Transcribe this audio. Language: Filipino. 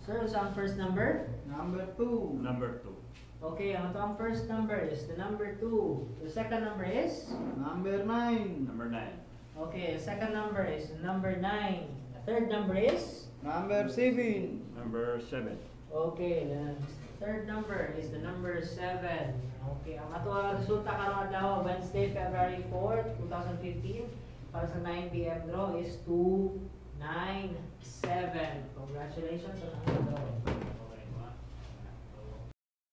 Sir, so ang first number? Number 2. Number 2. Okay, ang first number is the number 2. The second number is? Number 9. Number 9. Okay, the second number is number 9. The third number is? Number 7. Number 7. Okay, the third number is the number 7. Okay, ang ato ang resulta karong adlaw Wednesday, February 4, 2015 para sa 9 PM draw is 297. Congratulations on ang draw.